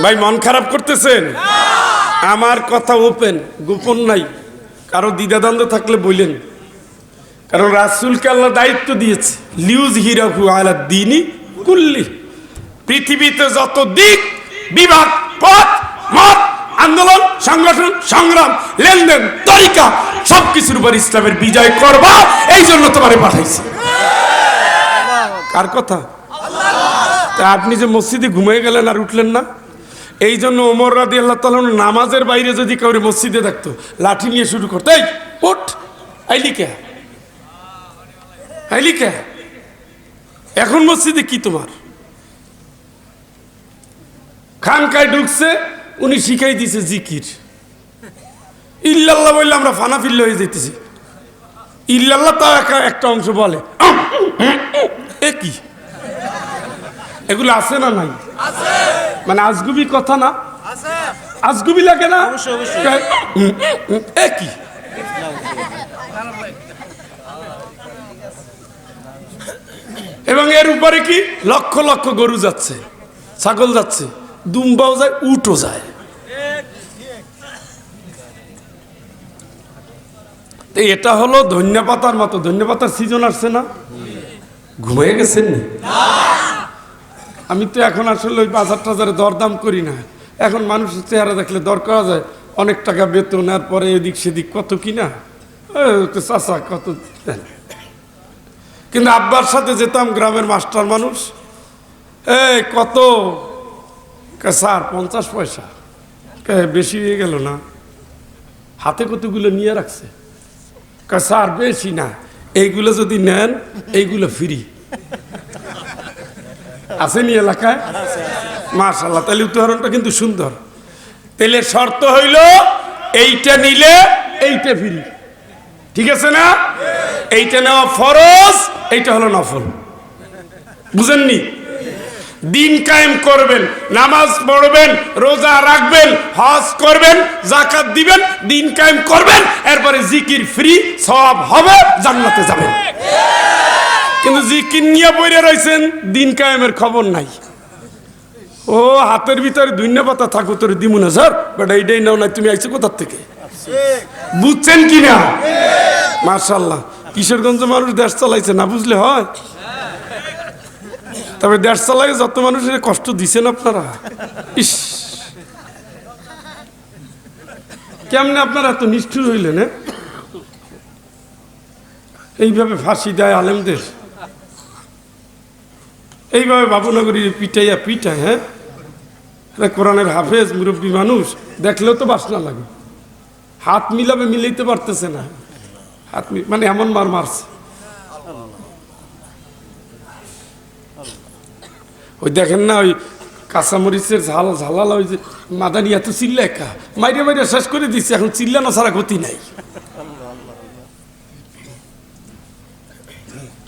ভাই মন খারাপ করতেছেন? আমার কথা ওপেন, গোপন নাই, কারো দ্বিধাদ্বন্দ্ব থাকলে বললেন। কারণ রাসূলকে আল্লাহ দায়িত্ব দিয়েছে, লিউযহিরাহু আলা দ্বীনি কুল্লি। পৃথিবীতে যত দিক বিভাগ, পথ, মত, আন্দোলন, সংগঠন, সংগ্রাম, লেনদেন, তরিকা সবকিছুর উপর ইসলামের বিজয় করবা, এই জন্য তোমারে পাঠাইছি। কার কথা? তা আপনি যে মসজিদে ঘুমিয়ে গেলেন আর উঠলেন না, এই জন্য ওমর রাদিয়াল্লাহু তাআলা নামাজের বাইরে যদি কাউরে মসজিদে দেখতো, লাঠি নিয়ে শুরু করতো, এই উঠ, আইলি কে, আইলি কে? এখন মসজিদে কি তোমার? খানকায় ঢুকছে, উনি শিখাই দিছে জিকির। ইল্লাল্লাহ বললে আমরা ফানাফিল্ল হয়ে যেতেছি। ইল্লাল্লাহ তাও একটা অংশ বলে, এ কি? এগুলো আছে না নাই? মানে আজগুবি কথা না? আজগুবি লাগে না? এ কি? এবং এর উপরে কি লক্ষ লক্ষ গরু যাচ্ছে, ছাগল যাচ্ছে, দুম্বাও যায়, উটও যায়। এটা হলো ধনিয়া পাতার মতো। ধনিয়া পাতার সিজন আসছে না? ঘুমিয়ে গেছেন না? আমি তো এখন আসলে ওই বাজার টাজারে দরদাম করি না। এখন মানুষের চেহারা দেখলে দর করা যায়। অনেক টাকা বেতন, আর পরে এদিক সেদিক কত কিনা, চাচা কত। কিন্তু আব্বার সাথে যেতাম, গ্রামের মাস্টার মানুষ, এই কত? স্যার 50 পয়সা। বেশি হয়ে গেল না? হাতে কতগুলো নিয়ে রাখছে। স্যার বেশি না, এইগুলো যদি নেন এইগুলো ফ্রি। আসেনি এলাকায়? মাশাআল্লাহ, তাহলে উদাহরণটা কিন্তু সুন্দর। তাহলে শর্ত হইল এইটা নিলে এইটা ফ্রি, ঠিক আছে না? এইটা নেওয়া ফরজ, এইটা হলো নফল। বুঝেননি? দিন কায়েম করবেন, নামাজ পড়বেন, রোজা রাখবেন, হজ করবেন, যাকাত দিবেন, দিন কায়েম করবেন, এরপরে জিকির ফ্রি, সওয়াব হবে, জান্নাতে যাবেন। কিন্তু জিকির নিয়ে পড়ে রয়েছেন, দিন কায়েমের খবর নাই। ও হাতের ভিতরে ধনিয়া পাতা থাকো, তোর দিমু না স্যার, বাট এইটাই নাও না, তুমি আইছো কোথার থেকে? বুঝছেন কি না? মাশাআল্লাহ, কিশোরগঞ্জ মানুষ দেশ চালাইছে, না বুঝলে হয়? তবে দেশ চালাই যত মানুষের কষ্ট দিচ্ছেন আপনারা, ইস, কেমনে আপনারা এত নিষ্ঠুর হইলেন? এইভাবে ফাঁসি দেয় আলেমদের, এইভাবে বাবুনগরীর পিটাইয়া পিটায়। হ্যাঁ, কোরআনের হাফেজ মুরব্বী মানুষ, দেখলেও তো বাসনা লাগে। হাত মিলাবে, মিলাইতে পারতেছে না। হাত মানে এমন মার মারছে। ওই দেখেন না, ওই কাঁচামরিচের ঝাল ঝালাল, ওই যে মাদানি এত চিল্লা একা মাইরে মাইরে শেষ করে দিচ্ছে। এখন চিল্লানো ছাড়া গতি নাই।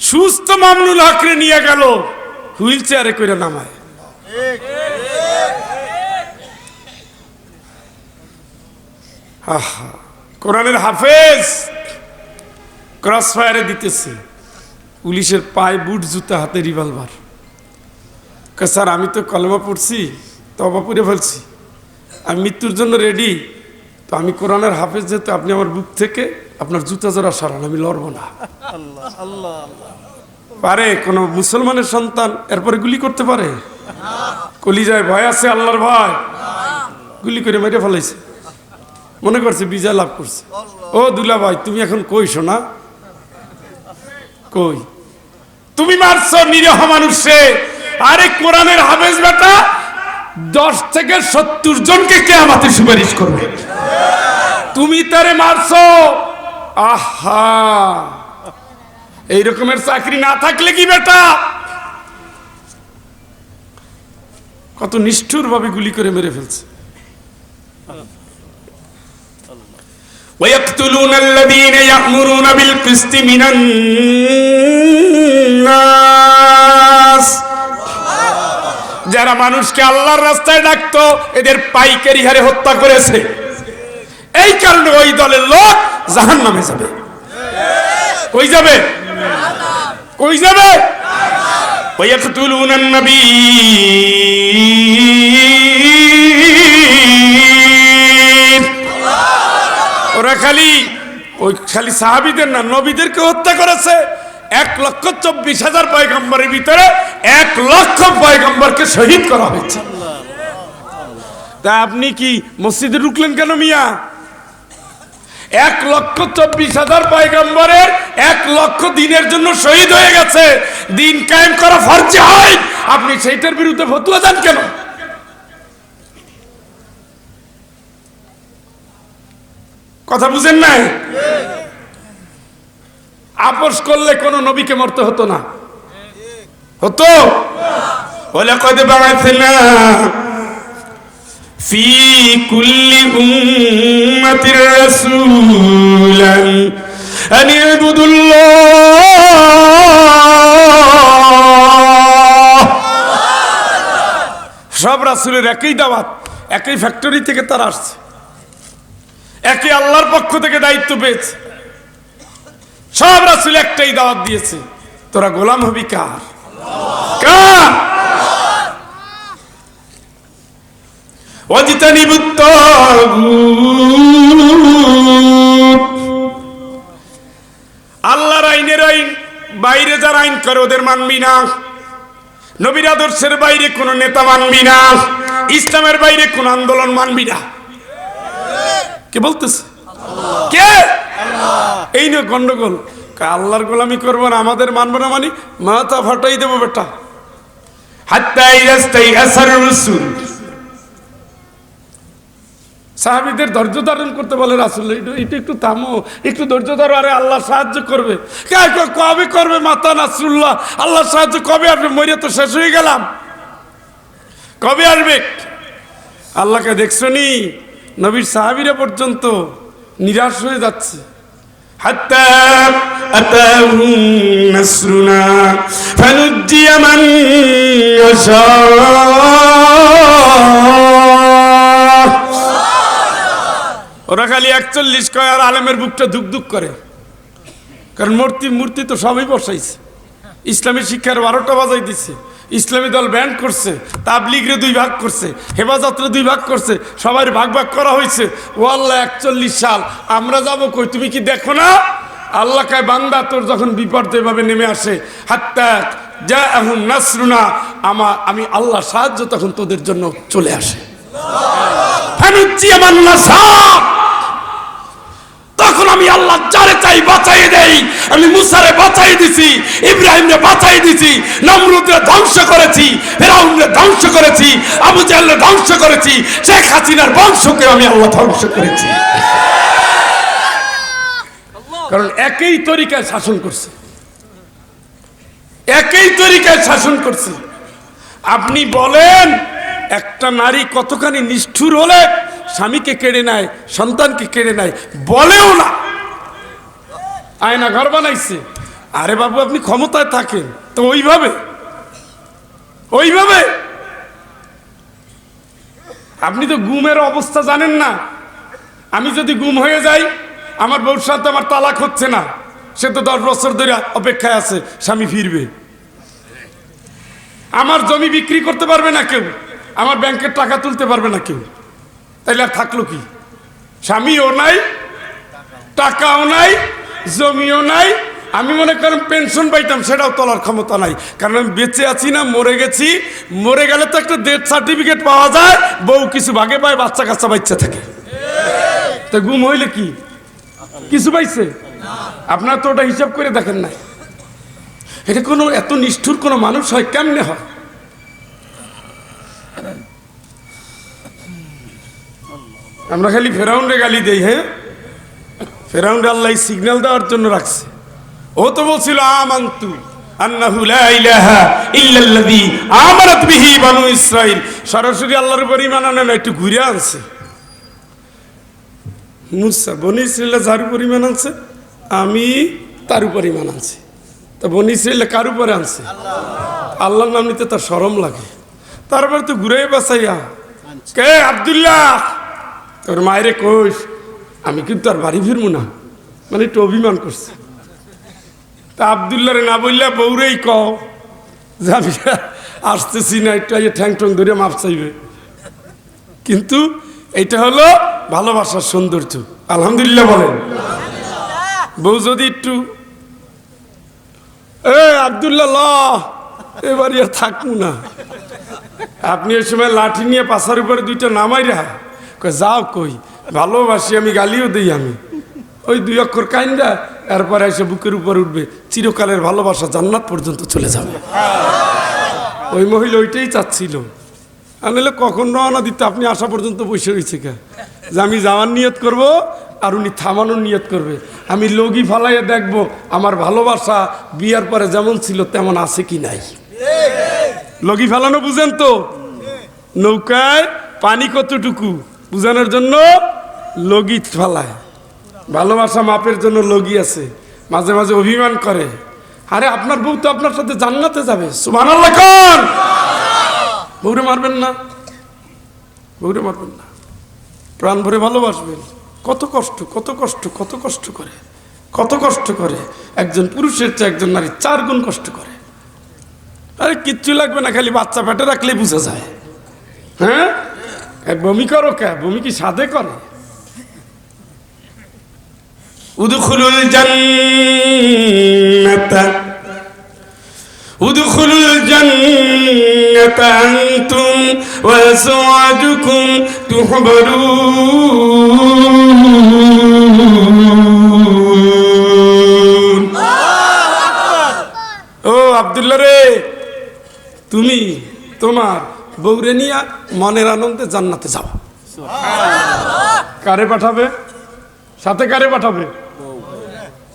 সুস্থ মামুনুল হকরে নিয়ে গেল, হুইল চেয়ারে করে নামায়। কোরআনের হাফেজ ক্রস ফায়ারে দিতেছে, পুলিশের পায়ে বুট, জুতা, হাতে রিভলভার। স্যার আমি তো কলেমা পড়ছি, তওবা পড়ে ফেলছি, আমি মৃত্যুর জন্য রেডি। তো আমি কোরআনের হাফেজ, যেহেতু আপনি আমার বুক থেকে আপনার জুতা জোড়া সরান, আমি লড়বো না। পারে কোন মুসলমানের সন্তান এরপরে গুলি করতে পারে? কলিজায় ভয় আছে, আল্লাহর ভয়, গুলি করে মেরে ফেলাইছে। মনে করছে বিজয় লাভ করছে। ও দুলা ভাই, তুমি এখন কই শোনা? কই? তুমি মারছো নিরীহ মানুষে। আরে কোরআনের হাফেজ বেটা 10 থেকে 70 জনকে কিয়ামতের সুপারিশ করবে। তুমি তারে মারছো। আহা, এই রকমের চাকরি না থাকলে কি বেটা, কত নিষ্ঠুর ভাবে গুলি করে মেরে ফেলছে। ওয়ায়াকতুলুনা আল্লাযীনা ইয়া'মুরুনা বিল কিসতি মিনান নাস। যারা মানুষকে আল্লাহর রাস্তায় ডাকতো, এদের পাইকারি হারে হত্যা করেছে। এই কারণে ওই দলের লোক জাহান্নামে যাবে। কই যাবে? কই যাবে? ওয়ায়াকতুলুনা আন-নবী ওরা খালি সাহাবীদের না, নবীদেরকে হত্যা করেছে। 1,24,000 পয়গম্বরের ভিতরে 1 লক্ষ পয়গম্বরকে শহীদ করা হয়েছে। তা আপনি কি মসজিদে ঢুকলেন কেন মিয়া? 1,24,000 পয়গম্বরের 1 লক্ষ দিনের জন্য শহীদ হয়ে গেছে। দিন কায়েম করা ফরজ হয়, আপনি সেইটার বিরুদ্ধে ফতোয়া দেন কেন? কথা বুঝেন নাই? আপোষ করলে কোন নবীকে মরতে হতো না, হতো? ওয়ালাকাদ বা'আথনা ফি কুল্লি উম্মাতির রাসূলান আন ইবুদুল্লাহ। সব রাসূলের একই দাওয়াত, একই ফ্যাক্টরি থেকে তারা আসছে, একই আল্লাহর পক্ষ থেকে দায়িত্ব পেয়েছে। সব রাসূল একটাই দাওয়াত দিয়েছে, তোরা গোলাম হবি কার? কার? ওয়াজতানিবুত তাগুত। আল্লাহর আইনের আইন বাইরে যারা আইন করে ওদের মানবি না। নবীর আদর্শের বাইরে কোন নেতা মানবি না। ইসলামের বাইরে কোন আন্দোলন মানবি না। কে বলতেছে? কে? এই না গন্ডগোল। আল্লাহর গোলামি করবো না, আমাদের মানবো না, মানে মাথা ফাটাই দেবো বেটা। সাহাবীদের ধৈর্য ধারণ করতে বলে রাসূল, এটা একটু থামো, একটু ধৈর্য ধরো। আরে আল্লাহ সাহায্য করবে। কবে করবে মাতা নাসরুল্লাহ? আল্লাহ সাহায্য কবে আসবে? মরিয়া তো শেষ হয়ে গেলাম, কবে আসবে? আল্লাহকে দেখছো নি? নবীর সাহাবীরা পর্যন্ত নিরাশ হয়ে যাচ্ছে। হাত্তা আতাহুম নাসরুনা ফানুজ্জিয়া মান ইয়াশা। ওরা খালি 41 কয় আর আলেমের বুকটা ধুক ধুক করে, কারণ মূর্তি তো সবই বসাইছে। ইসলামী শিক্ষার 12টা বাজাই দিচ্ছে, ইসলামী দল ব্যান্ড করছে, তাবলীগরে 2 ভাগ করছে, হেফাজতরে 2 ভাগ করছে, সবার ভাগ ভাগ করা হয়েছে। ও আল্লাহ 41 সাল আমরা যাবো কই? তুমি কি দেখো না? আল্লাহ কয় বান্দা তোর যখন বিপদ এভাবে নেমে আসে, হাত্তা জাআহুম নাসরুনা, আমি আল্লাহ সাহায্য তখন তোদের জন্য চলে আসে। ফানুজ্জিয়া মান নাশা, তখন আমি আল্লাহ যারে চাই বাঁচাই দেই। আমি মুসারে বাঁচাই দিছি, ইব্রাহিমরে বাঁচাই দিছি, নমরুদরে ধ্বংস করেছি, ফিরআউনরে ধ্বংস করেছি, আবু জাহলরে ধ্বংস করেছি, শেখ হাসিনার বংশকে আমি আল্লাহ ধ্বংস করেছি। কারণ একই তরিকায় শাসন করছে, একই তরিকায় শাসন করছে। আপনি বলেন একটা নারী কতখানি নিষ্ঠুর হলে স্বামীকে কেড়ে নেয়, সন্তানকে কেড়ে নেয়, বলেও না। আয়না ঘর বানাইছে। আরে বাবু আপনি ক্ষমতায় থাকেন তো ওইভাবে আপনি তো গুমের অবস্থা জানেন না। আমি যদি গুম হয়ে যাই, আমার বউর সাথে আমার তালাক হচ্ছে না, সে তো 10 বছর ধরে অপেক্ষায় আছে স্বামী ফিরবে। আমার জমি বিক্রি করতে পারবে না কেউ, আমার ব্যাংকের টাকা তুলতে পারবে না কেউ, তাইলে আর থাকলো কি? স্বামীও নাই, টাকাও নাই, জমিও নাই। আমি মনে করেন পেনশন পাইতাম, সেটাও তোলার ক্ষমতা নাই, কারণ আমি বেঁচে আছি না মরে গেছি। মরে গেলে তো একটা ডেথ সার্টিফিকেট পাওয়া যায়, বউ কিছু ভাগে পায়, বাচ্চা কাচ্চা বাচ্চা থাকে। তো গুম হইলে কি কিছু পাইছে? আপনার তো ওটা হিসাব করে দেখেন নাই। এটা কোনো এত নিষ্ঠুর কোনো মানুষ হয়? কেমনে হয়? আমরা খালি ফেরাউনরে গালি দেই। হ্যাঁ, ফেরাউনরে আল্লাহ সিগন্যাল দেওয়ার জন্য রাখছে। ও তো বলছিল আমানতু আন্নাহু লা ইলাহা ইল্লাল্লাযী আমানাত বিহি বানু ইসরাঈল। সরাসরি আল্লাহর উপর ঈমান আনে না, একটু ঘুরে আনছে। মুসা বনি ইসরাঈল যার উপর ঈমান আনছে, আমি তার উপর ঈমান আনছি। তা বনি ইসরাঈল কার উপরে আনছে? আল্লাহর নাম নিতে তার শরম লাগে। তারপর তো ঘুরে বাঁচাইয়া কে আব্দুল্লাহ তোর মায়েরে কইস আমি কিন্তু আর বাড়ি ফিরবো না, মানে একটু অভিমান করছে। তা আব্দুল্লাহরে না বললে বউরেই কও যাবি আসতেছি না, একটু ঠ্যাং ঠ্যাং ধরে মাপ চাইবে। কিন্তু এইটা হলো ভালোবাসার সৌন্দর্য। আলহামদুলিল্লাহ বলেন। বউ যদি একটু আব্দুল্লাহ এবার আর থাকবো না, আপনি ওই সময় লাঠি নিয়ে পাশার উপরে দুইটা নামাই রা যাও কই ভালোবাসি আমি, গালিও দিই আমি, ওই দুই অক্ষর কাইন্দা এরপরে এসে বুকের উপর উঠবে, চিরকালের ভালোবাসা জান্নাত পর্যন্ত চলে যাবে। ওই মহিলা ওইটাই চাচ্ছিল। আনলে কখন রওনা দিতে আপনি আসা পর্যন্ত বসে রয়েছে কে, যে আমি যাওয়ার নিয়ত করব আর উনি থামানোর নিয়ত করবে, আমি লগি ফালাইয়ে দেখবো আমার ভালোবাসা বিয়ার পরে যেমন ছিল তেমন আছে কি নাই। লগি ফেলানো বুঝেন তো, নৌকায় পানি কতটুকু বুঝানোর জন্য লগি ফেলায়, ভালোবাসা মাপের জন্য লগি আছে। মাঝে মাঝে অভিমান করে, আরে আপনার বউ তো আপনার সাথে জান্নাতে যাবে, সুবহানাল্লাহ কোন। বউরে মারবেন না, বউরে মারবেন না, প্রাণ ভরে ভালোবাসবেন। কত কষ্ট, কত কষ্ট, কত কষ্ট করে, কত কষ্ট করে একজন পুরুষের চেয়ে একজন নারী 4 গুণ কষ্ট করে। আরে কিচ্ছু লাগবে না, খালি বাচ্চা পেটে রাখলে বুঝা যায়। হ্যাঁ, বমি করো কে, বমি কি সাধে করে? উদখুলুল জান্নাতা উদখুলুল জান্নাতা আনতুম ওয়া আযওয়াজুকুম তুহবারুন। ও আব্দুল্লাহ রে, তুমি তোমার বউরে নিয়া মনের আনন্দে জান্নাতে যাও। কারে পাঠাবে সাথে, কারে পাঠাবে?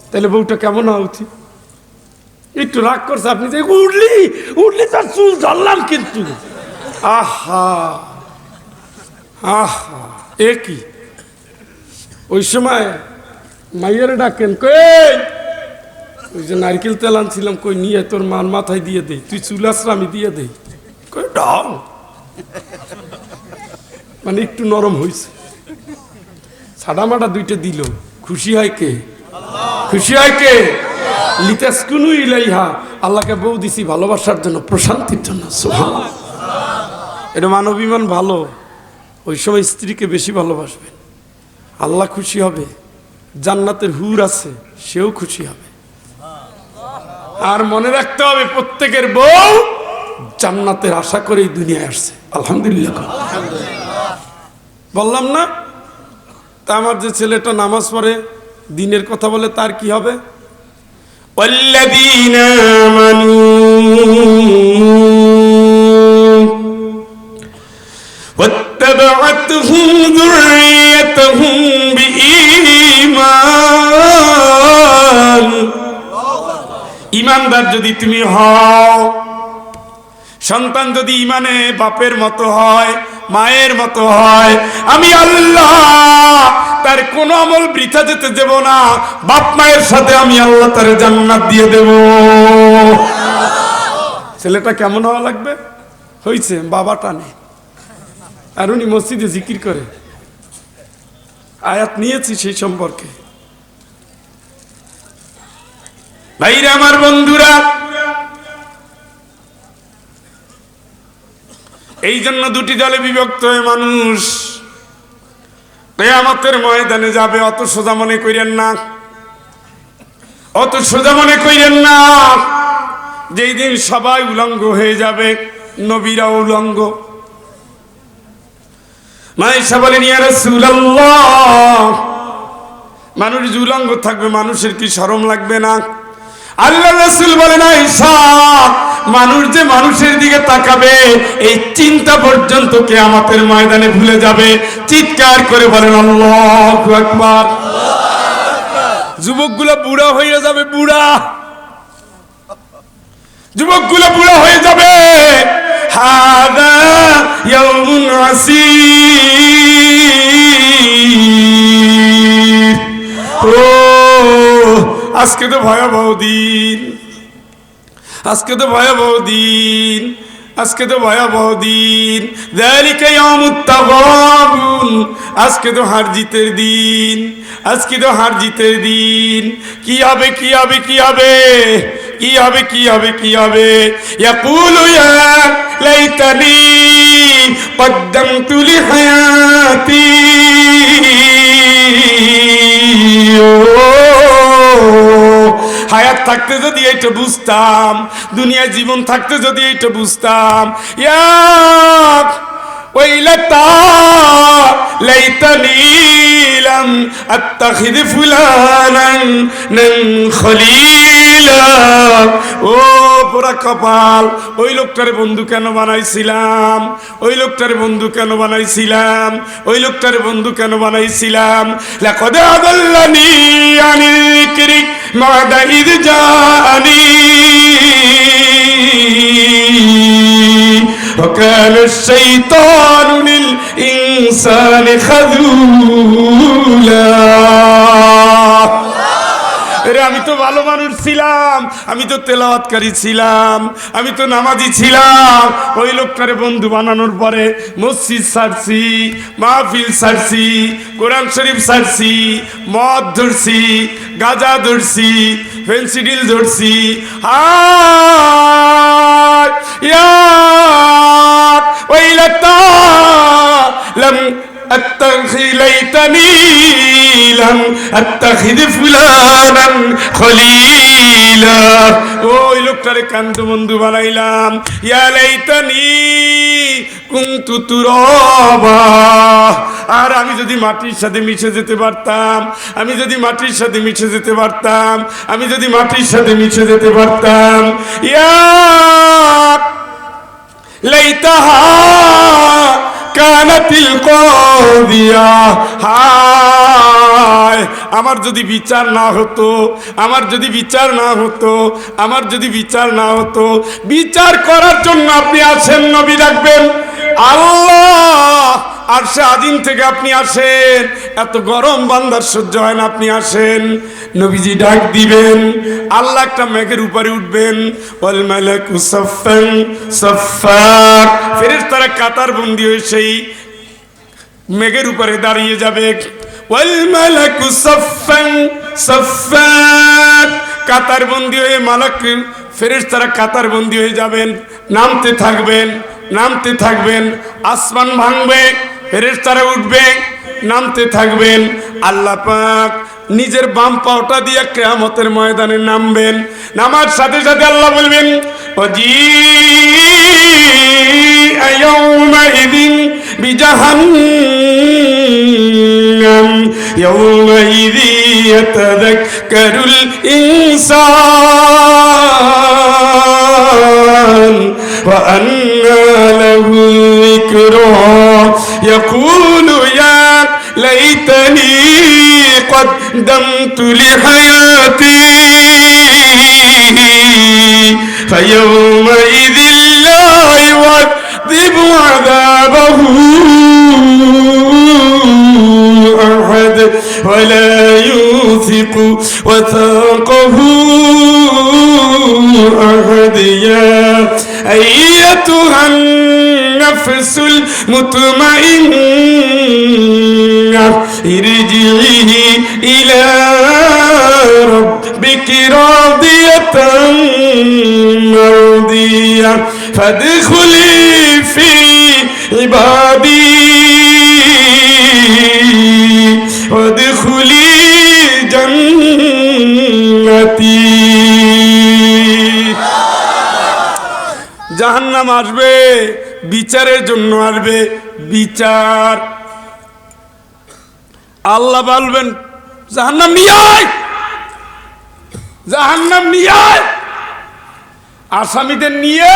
তাহলে বউটা কেমন হওয়া উচিত? একটু রাগ করছে আপনি যে উঠলি উঠলি তার চুল ধরলাম কিন্তু, আহা আহা এ কি। ওই সময় মাইয়ারে ডাকেন, কই ওই যে নারকেল তেল আনছিলাম, কই নিয়ে তোর মান মাথায় দিয়ে দেই, তুই চুল আসলে আমি দিয়ে দেই, কই ঢং। মানে একটু নরম হয়েছে, সাদা মাটা দুইটা দিল, খুশি হয় কে? খুশি হয় কে? লিতাসকুনু ইলাইহা, আল্লাহকে বউ দিছি ভালোবাসার জন্য, প্রশান্তির জন্য। সুবহানাল্লাহ। এটা মানবিমান ভালো। ওই সময় স্ত্রীকে বেশি ভালোবাসবেন, আল্লাহ খুশি হবে, জান্নাতের হুর আছে সেও খুশি হবে। আর মনে রাখতে হবে প্রত্যেকের বউ জান্নাতের আশা করেই দুনিয়ায় আসছে। আলহামদুলিল্লাহ। বললাম না, তা আমার যে ছেলেটা নামাজ পড়ে দিনের কথা বলে তার কি হবে? ওয়াল্লাযীনা আমানু ওয়াত্তাবা'আতহুম যুররিয়্যাতুহুম বিঈমান। ঈমানদার যদি তুমি হও, সন্তান যদি ঈমানে বাপের মতো হয়, মায়ের মতো হয়, আমি আল্লাহ তার কোন আমল বৃথা যেতে দেব না। বাপ মায়ের সাথে আমি আল্লাহ তার জান্নাত দিয়ে দেব। ছেলেটা কেমন হওয়া লাগবে? হয়েছে বাবা টানে, আর উনি মসজিদে জিকির করে। আয়াত নিয়েছি সেই সম্পর্কে। ভাইরা আমার, বন্ধুরা, এই জন্য দুটি দলে বিভক্ত হয়ে মানুষ কিয়ামতের ময়দানে যাবে। অত সোজা মনে কইরেন না, অত সোজা মনে কইরেন না। যেই দিন সবাই উলঙ্গ হয়ে যাবে, নবীরা উলঙ্গ। মায়েশা বলেন, ইয়া রাসূলুল্লাহ, মানুষ উলঙ্গ থাকবে, মানুষের কি শরম লাগবে না? আল্লাহ রাসূল বলেন, আয়েশা, মানুষ যে মানুষের দিকে তাকাবে এই চিন্তা পর্যন্ত কিয়ামতের ময়দানে ভুলে যাবে। চিৎকার করে বলেন আল্লাহু আকবার। যুবকগুলো বুড়া হয়ে যাবে, বুড়া যুবকগুলো বুড়া হয়ে যাবে। হাদা ইয়াউমুন আসীর। ও আজকে তো ভয়াবহ দিন, আজকে তো ভয়াবহ দিন, আজকে তো ভয়াবহ দিন। যালিকা ইয়াউমুত তাগাবুন, আজকে তো হার জিতের দিন, আজকে তো হার জিতের দিন। কি হবে, কি হবে, কি হবে, কি হবে, কি হবে, কি হবে? ইয়াকুলু ইয়া লাইতানি কদ্দামতু লিহায়াতি। হায়াত থাকতে যদি এইটা বুঝতাম, দুনিয়ায় জীবন থাকতে যদি এইটা বুঝতাম, ইয়া ওয়াইলাতা লাইতানি লাম আত্তাখিদ ফুলানান খলিলা। ও পুরা কপাল, ওই লোকটারে বন্ধু কেন বানাইছিলাম, ওই লোকটারে বন্ধু কেন বানাইছিলাম, ওই লোকটারে বন্ধু কেন বানাইছিলাম। লাকাদ আদাল্লানি আনিল যিকরি বা'দা ইয জাআনি ওয়া কানা আশ-শাইতানু লিল ইনসানি খাযুলা। আমি তো ভালো মানুষ ছিলাম, আমি তো তেলাওয়াতকারী ছিলাম, আমি তো নামাজি ছিলাম। ওই লোকটারে বন্ধু বানানোর পরে মসজিদ ছাড়ছি, মাহফিল ছাড়ছি, কোরআন শরীফ ছাড়ছি, মদ ধরছি, গাঁজা ধরছি, ফেন্সিডিল ধরছি। লাইতানি লাম আত্তাখিদ ফুলানান খলিলা। ওই লোকটারে কান্ত বন্ধু বানাইলাম। ইয়া লাইতানি কুনতু তুরাবা। আর আমি যদি মাটির সাথে মিশে যেতে পারতাম, আমি যদি মাটির সাথে মিশে যেতে পারতাম, আমি যদি মাটির সাথে মিশে যেতে পারতাম। ইয়া লাইতাহা কানাতিল কাদিয়া। হায়, আমার যদি বিচার না হতো, আমার যদি বিচার না হতো, আমার যদি বিচার না হতো। বিচার করার জন্য আপনি আছেন, নবী রাখবেন আল্লাহ আরশে আজিম থেকে আপনি আসেন। এত গরম বান্দার সহ্য হয় না, আপনি আসেন, নবীজি ডাক দিবেন, আল্লাহ একটা মেঘের উপরে উঠবেন। ওয়াল মালাকু সাফফান সাফফা। ফেরেশতারা কাতার বন্দী হয়ে সেই মেঘের উপরে দাঁড়িয়ে যাবে। ওয়াল মালাকু সাফফান সাফফা। কাতার বন্দী হয়ে মালাক ফেরেশতারা কাতার বন্দী হয়ে যাবেন, নামতে থাকবেন, নামতে থাকবেন। আসমান ভাঙবে, ফেরেশতারা উঠবে, নামতে থাকবেন। আল্লাহ পাক নিজের বাম পাওটা দিয়ে কিয়ামতের ময়দানে নামবেন। নামার সাথে সাথে আল্লাহ বলবেন ওয়াজিআ ইয়াওমাইযিন বিজাহান্নাম ইয়াওমাইযি ইয়াতাযাক্কারুল ইনসান ওয়া আন্না লাহু যিকরা ইয়াকুলু ইয়া লাইতানি قدمت لحياتي فيومئذ لا يعذب عذابه أحد ولا يوثق وثاقه أحد يا أيتها النفس المطمئنة ارجعي إلى ربك راضية مرضية فادخلي في عبادي وادخلي جنتي। জাহান্নাম আসবে, বিচারের জন্য আসবে, বিচার। আল্লাহ বলবেন জাহান্নাম নিয়ে আয়, জাহান্নাম নিয়ে আয়। আসামিদের নিয়ে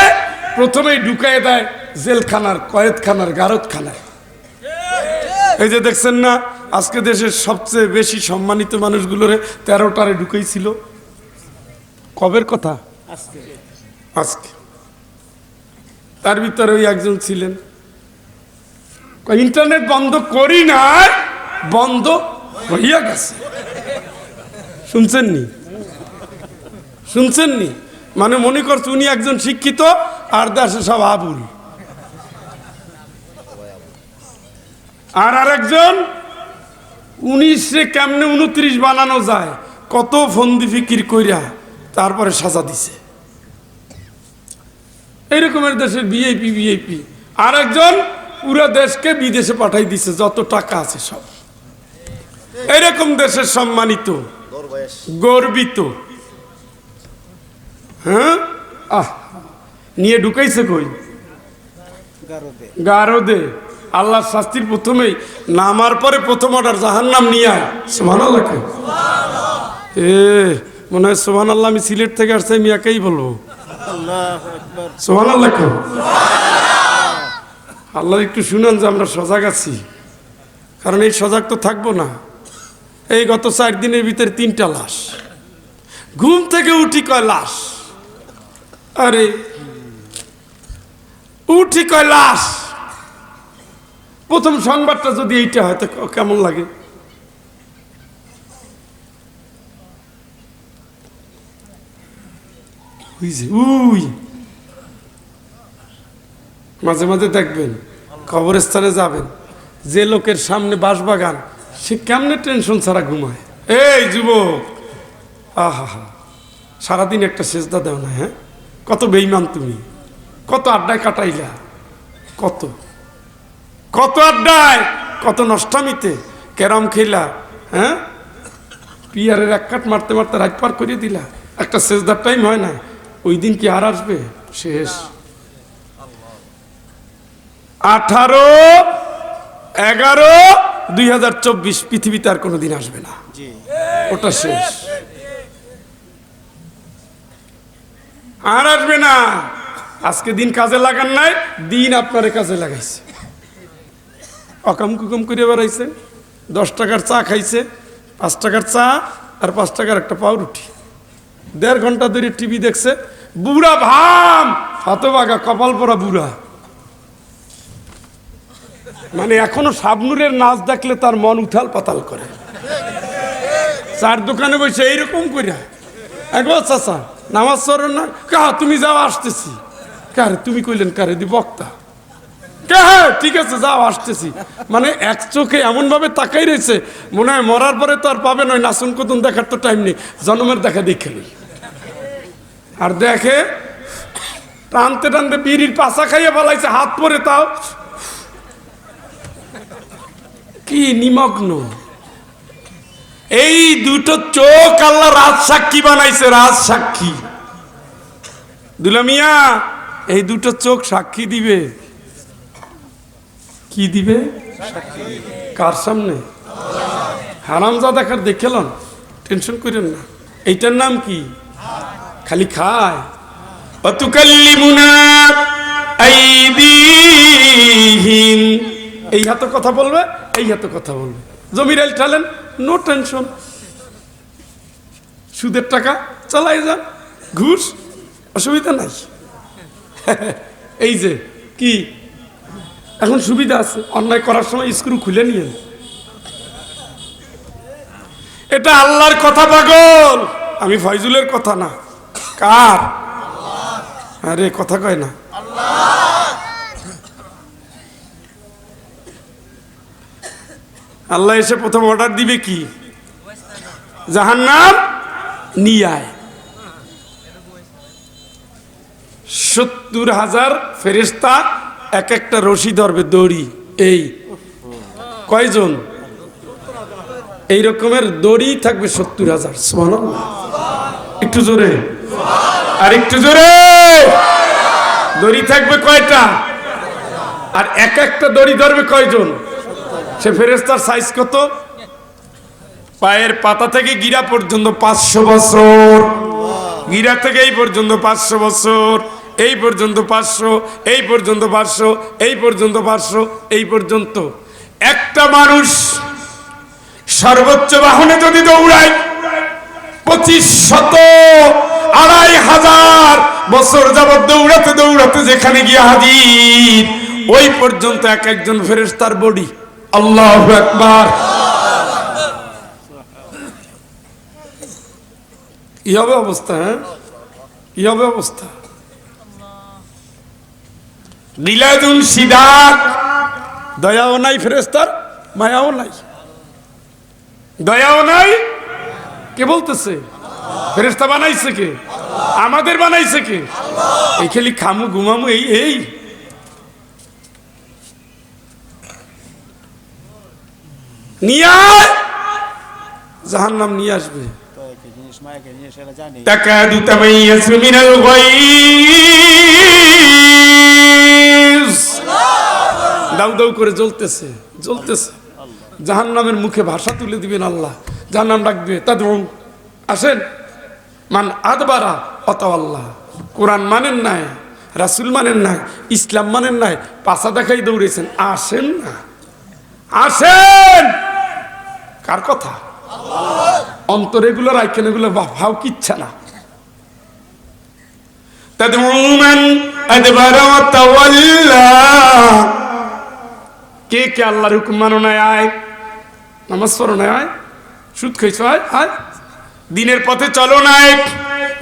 প্রথমেই ঢুকায় দেয় জেলখানার, কয়েদখানার, গারদখানায়। এই যে দেখছেন না, আজকে দেশের সবচেয়ে বেশি সম্মানিত মানুষগুলোরে 13টারে ঢুকেছিল। কবের কথা? আজকে। তার ভিতরে ওই একজন ছিলেন, ইন্টারনেট বন্ধ করি না, বন্ধ হইয়া গেছে। শুনছেননি? শুনছেননি? মানে মনে করছে উনি একজন শিক্ষিত আর দেশে সব আবুল। আর আরেকজন 19 কেমনে 29 বানানো যায়, কত ফন্দি ফিকির কইরা তারপরে সাজা দিছে। এইরকমের দেশের ভিআইপি ভিআইপি। আর একজন পুরো দেশকে বিদেশে পাঠাই দিছে, যত টাকা আছে সব। এরকম দেশের সম্মানিত, গর্বিত হ্যাঁ আহ নিয়ে ঢুকাইছে কই গারদে। আল্লাহর শাস্তির প্রথমেই নামার পরে প্রথম অর্ডার জাহান্নাম নিয়ে আয়। সুবহানাল্লাহ। এ মনে হয় সুবহানাল্লাহ আমি সিলেট থেকে আসছি, আমি একাই বলবো সুবহানাল্লাহ। আল্লাহ একটু শুনেন যে আমরা সজাগ আছি, কারণ এই সজাগ তো থাকবো না। এই গত 4 দিনের ভিতরে 3টা লাশ, ঘুম থেকে উঠি কয় লাশ, আরে উঠি কয় লাশ। প্রথম সংবাদটা যদি এইটা হয় তো কেমন লাগে? উই মাঝে মাঝে দেখবেন কবরস্থানে যাবেন, যে লোকের সামনে বাঁশবাগান সে কেমনে টেনশন ছাড়া ঘুমায়। এই যুবক, আহা হা, সারাদিন একটা সেজদা দেও না? হ্যাঁ, কত বেঈমান তুমি, কত আড্ডায় কাটাইলা, কত কত আড্ডায়, কত নষ্টামিতে ক্যারাম খেলা, হ্যাঁ পিয়ারের 1 কাট মারতে মারতে রাত পার করে দিলা, একটা সেজদার টাইম হয় না। ওই দিন কি আর আসবে? শেষ। 18/11/2024 পৃথিবীতে আর কোনোদিন আসবে না, ওটা শেষ, আর আসবে না। আজকে দিন কাজে লাগান নাই, দিন আপনারে কাজে লাগাইছে। অকাম কুকম করে বেড়াইছে, 10 টাকার চা খাইছে, 5 টাকার চা আর 5 টাকার একটা পাউরুটি, 1.5 ঘন্টা ধরে টিভি দেখছে। বুড়া ভাম, হতভাগা, কপাল পরা বুড়া। মানে এখনো শাবনুরের নাচ দেখলে তার মন উথাল পাতাল করে। চার দোকানে বসে এইরকম কইরা, একবার চাচা নামাজ পড়েন না? কাহা তুমি যাও, আসতেছি। কারে তুমি কইলেন? কারে দি বক্তা। হ্যাঁ ঠিক আছে যাও, আসতেছি। মানে এক চোখে এমন ভাবে তাকাই রয়েছে, মনে হয় মরার পরে তো আর পাবে নয়, নাচন কতন দেখার তো টাইম নেই, জন্মের দেখা দেখে নেই। আর দেখে টানতে টানতে বিড়ির পাশা খাইয়ে ফেলাইছে, হাত পরে তাও কি নিমগ্ন। এই দুটো চোখ আল্লাহ রাজ সাক্ষী বানাইছে, রাজ সাক্ষী। দুলামিয়া, এই দুটো চোখ সাক্ষী দিবে। কি দিবে? কার সামনে? হারামজা দেখার দেখেলেন, টেনশন করেন না। এইটার নাম কি? খালি খায়। অতুকাল্লিমুনা আইদিহিম, এই হাতে কথা বলবে, এই হাতে কথা বলবে। জমির আইল ঠালেন, নো টেনশন, সুদের টাকা চালাই যান, ঘুষ, অসুবিধা নাই। এই যে কি এখন সুবিধা আছে, অন্যায় করার সময় স্ক্রু খুলে নিয়ে। এটা আল্লাহর কথা পাগল, আমি ফয়জুলের কথা না। কার? আরে কথা কয় না। আল্লাহ এসে প্রথম অর্ডার দিবে কি? জাহান্নাম নিয়ে আয়। 70,000 ফেরেশতা এক একটা রশি ধরবে, দড়ি। এই কয়জন? এই রকমের দড়ি থাকবে 70,000। সুবহানাল্লাহ। একটু জোরে, আর একটু জোরে। দড়ি থাকবে কয়টা? আর এক একটা দড়ি ধরবে কয়জন? সে ফেরেশতার সাইজ কত? পায়ের পাতা থেকে গিরা পর্যন্ত 500 বছর, গিরা থেকে এই পর্যন্ত 500 বছর, এই পর্যন্ত 500, এই পর্যন্ত 500, এই পর্যন্ত 500, এই পর্যন্ত। একটা মানুষ সর্বোচ্চ বাহনে যদি দৌড়ায় 2500 2500 বছর যাবত দৌড়াতে দৌড়াতে যেখানে গিয়ে হাজির, ওই পর্যন্ত এক একজন ফেরেশতার বডি। আল্লাহু আকবার। কি হবে অবস্থা? হ্যাঁ, কি হবে অবস্থা? বিলাদুন সিদাক, দয়াও নাই ফেরেশতার, মায়াও নাই, দয়াও নাই। কে বলতেছে? ফেরেশতা বানাইছে কে? আমাদের বানাইছে কে? এই খালি খামু ঘুমামু, এই এই নিয়ে জাহান্নাম নিয়ে আসবে। তাকাদু তামাইয়াজু মিনাল গায়জ, দাউ দাউ করে জ্বলতেছে জ্বলতেছে। জাহান্নামের মুখে ভাষা তুলে দিবেন আল্লাহ, জাহান্নাম ডাকবে তাদউ, আসেন। মান আদবারা অতাওয়াল্লাহ, কোরআন মানেন নাই, রাসূল মানেন নাই, ইসলাম মানেন নাই, পাছা দেখাই দৌড়েছেন, আসেন না, আসেন। কার কথা? অন্তর এগুলো রাখেন, এগুলো ভাও কিচ্ছা না। তাদউমান আদবারা ওয়াতাওয়াল্লা, কে কে আল্লাহর হুকুম মানো না? আয় নামাজ পড়ো না, আয় সুদ খাইছো, আয় আয় দিনের পথে চলো নাই,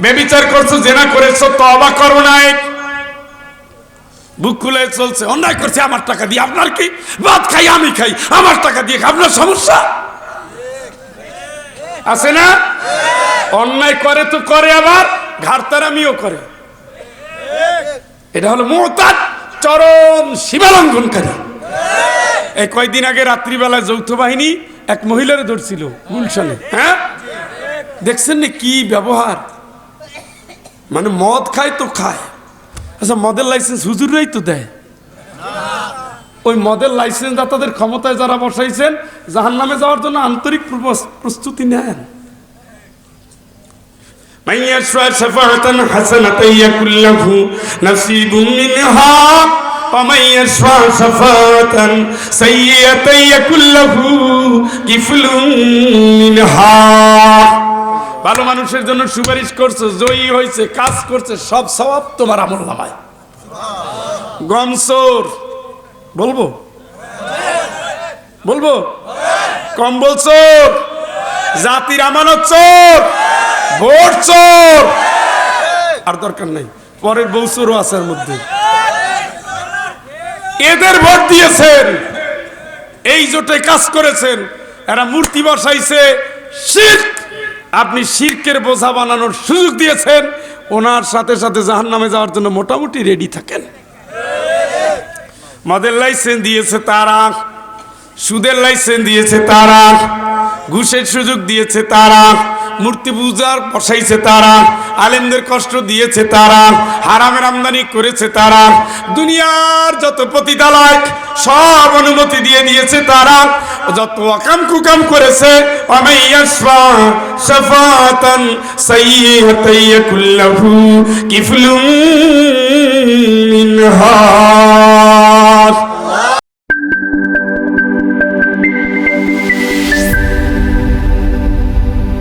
ব্যভিচার করছো, জেনা করেছো, তওবা করো নাই, বুক খুলে চলছে, অন্যায় করছে আমার টাকা দিয়ে, আপনার কি? ভাত খাই আমি খাই, আমার টাকা দিয়ে, আপনার সমস্যা আছে না? অন্যায় করে তো করে, আবার ঘাড়তারামিও করে। এটা হলো মুতাদ, চরম সীমালঙ্ঘনকারী। এই কয়েকদিন আগে রাত্রিবেলায় যৌথ বাহিনী এক মহিলারে ধরছিল গুলশানে, হ্যাঁ দেখছেন না কি ব্যবহার? মানে মদ খায় তো খায়, আচ্ছা মদের লাইসেন্স হুজুররাই তো দেয়। ওই মদের লাইসেন্স দাতাদের ক্ষমতায় যারা বসাইছেন, জাহান্নামে যাওয়ার জন্য আন্তরিক প্রস্তুতি নেন। মাইয়াশফা শাফাআতান হাসানাতান ইয়াকুল লাহু নাসিবুম মিনহা ওয়া মাইয়াশফা শাফাআতান সাইয়্যাতান ইয়াকুল লাহু কিফলুম মিনহা। ভালো মানুষের জন্য সুপারিশ করছো, জয়ী হয়েছে, কাজ করছে, সব সওয়াব তোমার আমলনামায়। গমসোর বলবো বলবো, কম্বল চোর, জাতির আমানত চোর, ভোট চোর, আর দরকার নাই, পরের বউ চোরও আছে এর মধ্যে। এদের ভোট দিয়েছেন, এই জোটে কাজ করেছেন, এরা মূর্তি বসাইছে, শিরক, আপনি শিরকের বোঝা বানানোর সুযোগ দিয়েছেন, ওনার সাথে সাথে জাহান্নামে যাওয়ার জন্য মোটামুটি রেডি থাকেন। মদের লাইসেন্স দিয়েছে তারা, সুদের লাইসেন্স দিয়েছে তারা, ঘুষের সুযোগ দিয়েছে তারা, মূর্তি পূজার বসাইছে তারা, আলেমদের কষ্ট দিয়েছে তারা, হারামের আমদানি করেছে তারা, দুনিয়ার যত পতিতালয় সব অনুমতি দিয়ে দিয়েছে তারা, যত অকাম কুকাম করেছে। ওয়ামাইয়াশফা শাফাআতান সাইয়্যাতান ইয়াকুল লাহু কিফলুম মিনহা।